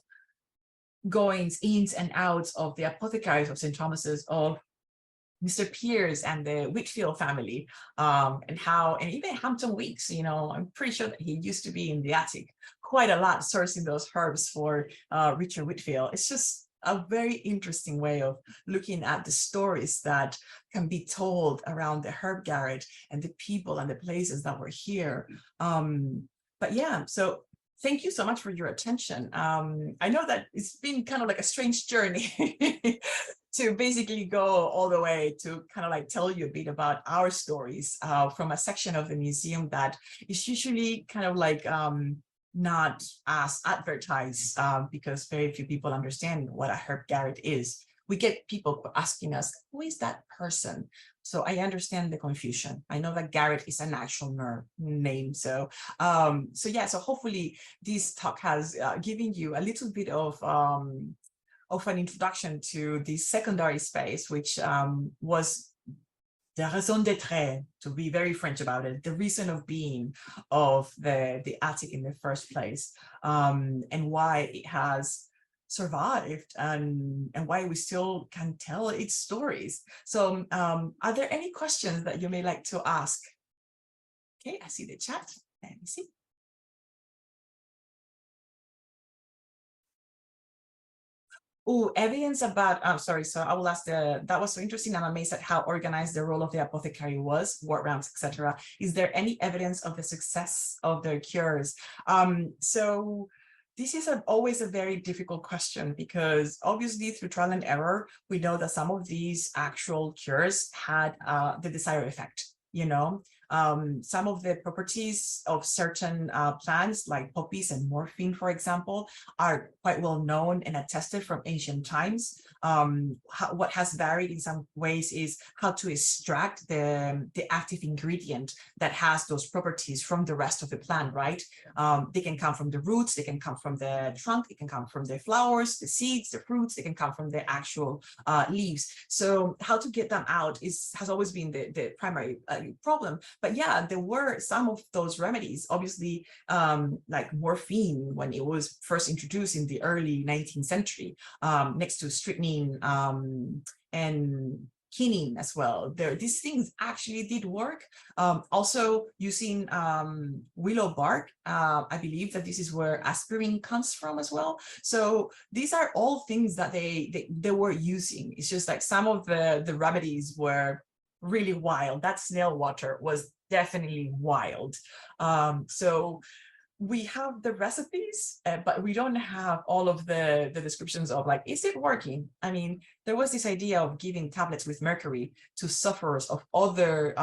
goings, ins and outs of the apothecaries of St. Thomas's, of Mr. Pierce and the Whitfield family, and even Hampton Weeks, you know, I'm pretty sure that he used to be in the attic quite a lot sourcing those herbs for Richard Whitfield. It's just a very interesting way of looking at the stories that can be told around the Herb Garret and the people and the places that were here. But yeah, so thank you so much for your attention. I know that it's been kind of like a strange journey to basically go all the way to kind of like tell you a bit about our stories from a section of the museum that is usually kind of like not as advertised, because very few people understand what a Herb Garret is. We get people asking us, who is that person? So I understand the confusion. I know that Garret is an actual name. So yeah, so hopefully this talk has given you a little bit of of an introduction to the secondary space, which was the raison d'être, to be very French about it, the reason of being of the attic in the first place, and why it has survived and why we still can tell its stories. So are there any questions that you may like to ask? Okay, I see the chat. Let me see. Oh, evidence about, I'm sorry, so I will ask that was so interesting. I'm amazed at how organized the role of the apothecary was, ward rounds, etc. Is there any evidence of the success of their cures? So this is always a very difficult question, because obviously through trial and error, we know that some of these actual cures had the desired effect, you know. Some of the properties of certain plants like poppies and morphine, for example, are quite well known and attested from ancient times. What has varied in some ways is how to extract the active ingredient that has those properties from the rest of the plant, right? They can come from the roots, they can come from the trunk, it can come from the flowers, the seeds, the fruits, they can come from the actual leaves. So how to get them out has always been the primary problem. But yeah, there were some of those remedies, obviously, like morphine, when it was first introduced in the early 19th century, next to strychnine and quinine as well. These things actually did work. Also using willow bark, I believe that this is where aspirin comes from as well. So these are all things that they were using. It's just like some of the remedies were really wild. That snail water was definitely wild. So we have the recipes, but we don't have all of the descriptions of like, is it working? I mean, there was this idea of giving tablets with mercury to sufferers of other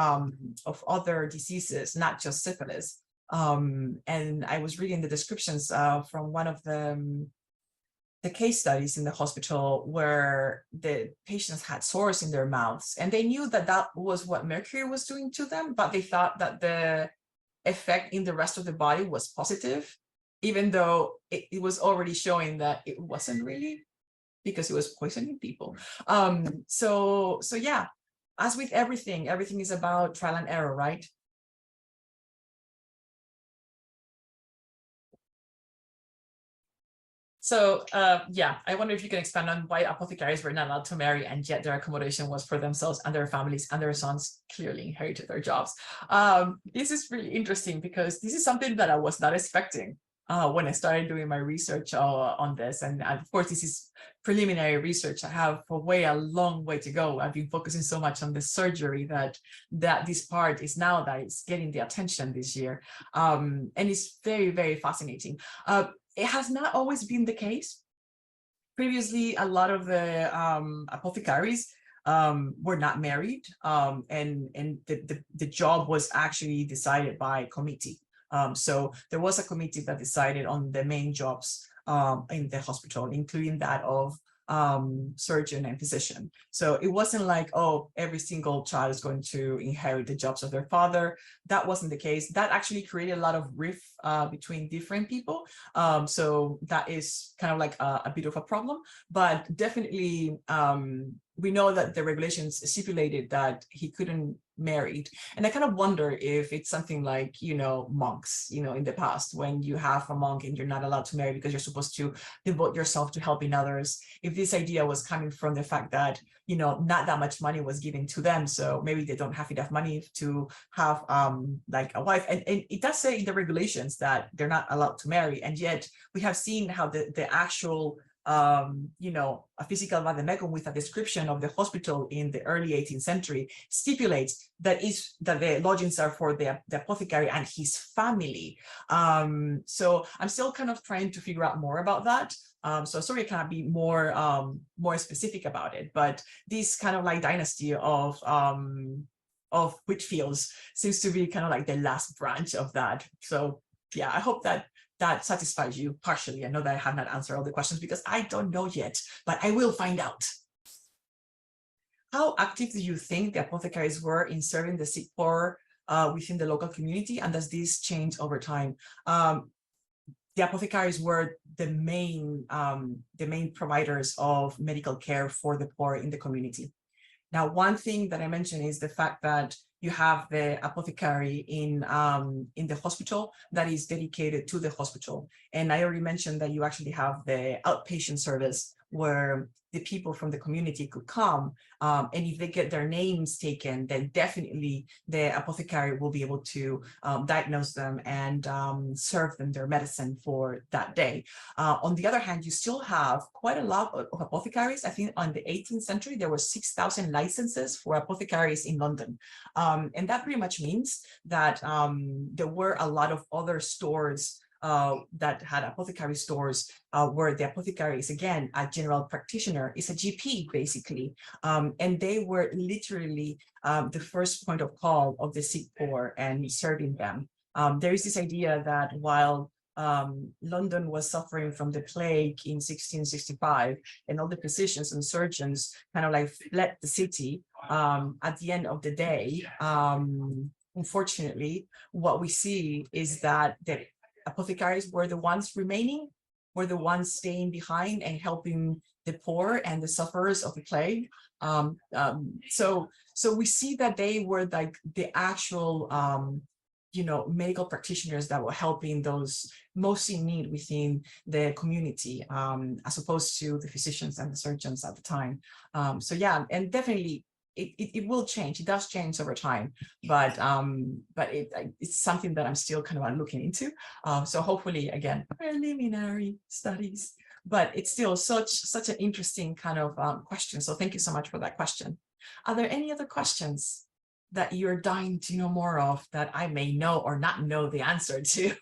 diseases, not just syphilis. And I was reading the descriptions from one of the case studies in the hospital where the patients had sores in their mouths, and they knew that that was what mercury was doing to them, but they thought that the effect in the rest of the body was positive, even though it was already showing that it wasn't really, because it was poisoning people. So yeah, as with everything is about trial and error, right? So yeah, I wonder if you can expand on why apothecaries were not allowed to marry, and yet their accommodation was for themselves and their families, and their sons clearly inherited their jobs. This is really interesting, because this is something that I was not expecting when I started doing my research on this. And of course, this is preliminary research. I have a long way to go. I've been focusing so much on the surgery that this part is now that it's getting the attention this year. And it's very, very fascinating. It has not always been the case. Previously, a lot of the apothecaries were not married, and the job was actually decided by committee. So there was a committee that decided on the main jobs in the hospital, including that of surgeon and physician. So it wasn't like, oh, every single child is going to inherit the jobs of their father. That wasn't the case. That actually created a lot of rift between different people. So that is kind of like a bit of a problem, but definitely we know that the regulations stipulated that he couldn't marry. And I kind of wonder if it's something like, you know, monks, you know, in the past, when you have a monk and you're not allowed to marry because you're supposed to devote yourself to helping others. If this idea was coming from the fact that, you know, not that much money was given to them, so maybe they don't have enough money to have like a wife. And it does say in the regulations that they're not allowed to marry, and yet we have seen how the actual you know, a physical vademecum with a description of the hospital in the early 18th century stipulates that the lodgings are for the apothecary and his family. So I'm still kind of trying to figure out more about that. So sorry, I cannot be more specific about it, but this kind of like dynasty of Whitfields seems to be kind of like the last branch of that. So yeah, I hope that satisfies you partially. I know that I have not answered all the questions because I don't know yet, but I will find out. How active do you think the apothecaries were in serving the sick poor within the local community, and does this change over time? the apothecaries were the main providers of medical care for the poor in the community. Now, one thing that I mentioned is the fact that you have the apothecary in the hospital that is dedicated to the hospital. And I already mentioned that you actually have the outpatient service where the people from the community could come, and if they get their names taken, then definitely the apothecary will be able to diagnose them and serve them their medicine for that day. On the other hand, you still have quite a lot of apothecaries. I think on the 18th century, there were 6,000 licenses for apothecaries in London. And that pretty much means that there were a lot of other stores that had apothecary stores where the apothecary is, again, a general practitioner, is a GP, basically. And they were literally the first point of call of the sick poor and serving them. There is this idea that while London was suffering from the plague in 1665, and all the physicians and surgeons kind of like fled the city, at the end of the day, unfortunately, what we see is that the apothecaries were the ones remaining, were the ones staying behind and helping the poor and the sufferers of the plague. So we see that they were like the actual medical practitioners that were helping those most in need within the community, as opposed to the physicians and the surgeons at the time. So yeah, and definitely it will change. It does change over time, but it's something that I'm still kind of looking into. So hopefully, again, preliminary studies, but it's still such an interesting kind of question. So thank you so much for that question. Are there any other questions that you're dying to know more of that I may know or not know the answer to?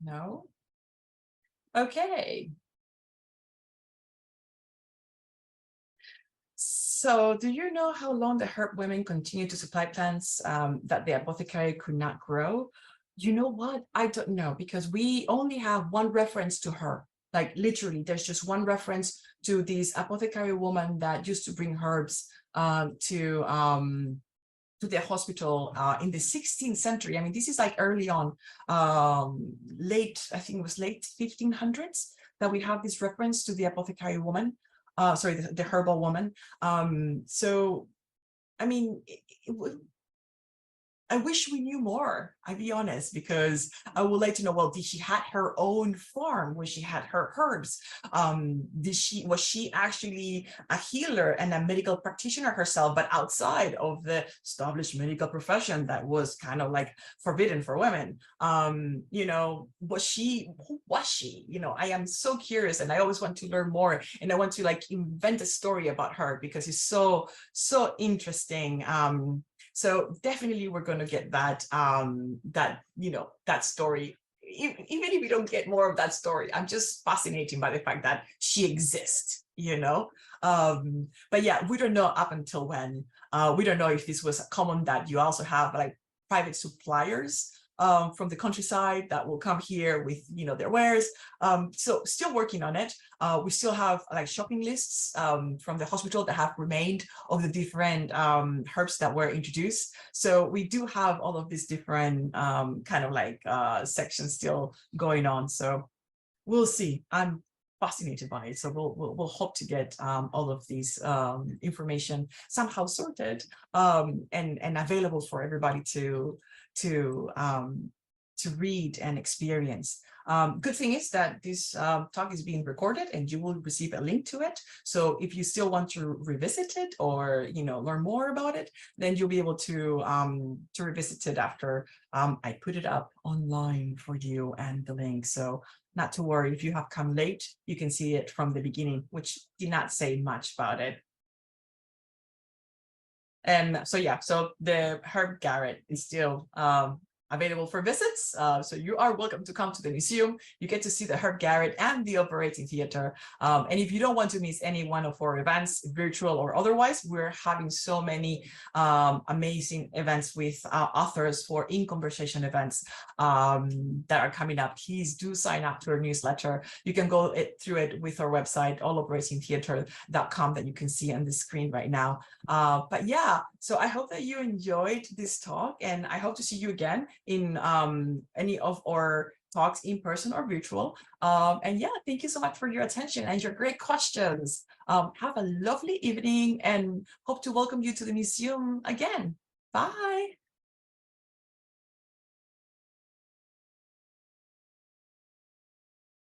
No? Okay. So do you know how long the herb women continued to supply plants that the apothecary could not grow? You know what? I don't know, because we only have one reference to her. Like literally, there's just one reference to this apothecary woman that used to bring herbs to the hospital in the 16th century. I mean, this is like early on, I think it was late 1500s that we have this reference to the apothecary woman. Sorry, the herbal woman. So, I mean, I wish we knew more, I'll be honest, because I would like to know, well, did she had her own farm where she had her herbs? Was she actually a healer and a medical practitioner herself, but outside of the established medical profession that was kind of like forbidden for women? Who was she? I am so curious, and I always want to learn more, and I want to like invent a story about her because it's so interesting. So definitely we're going to get that, that story. Even if we don't get more of that story, I'm just fascinated by the fact that she exists, But yeah, we don't know up until when. We don't know if this was common that you also have like private suppliers from the countryside that will come here with their wares. So still working on it. We still have like shopping lists from the hospital that have remained of the different herbs that were introduced. So we do have all of these different kind of like sections still going on. So we'll see. I'm fascinated by it. So we'll hope to get all of these information somehow sorted and available for everybody to read and experience. Good thing is that this talk is being recorded and you will receive a link to it. So if you still want to revisit it or learn more about it, then you'll be able to revisit it after I put it up online for you and the link. So not to worry, if you have come late, you can see it from the beginning, which did not say much about it. And so yeah, so the Herb Garret is still available for visits. So you are welcome to come to the museum. You get to see the Herb Garret and the operating theater. And if you don't want to miss any one of our events, virtual or otherwise, we're having so many amazing events with authors for In Conversation events that are coming up. Please do sign up to our newsletter. You can go through it with our website, alloperatingtheater.com, that you can see on the screen right now. But yeah, so I hope that you enjoyed this talk, and I hope to see you again in any of our talks in person or virtual. And yeah, thank you so much for your attention and your great questions. Have a lovely evening and hope to welcome you to the museum again. Bye.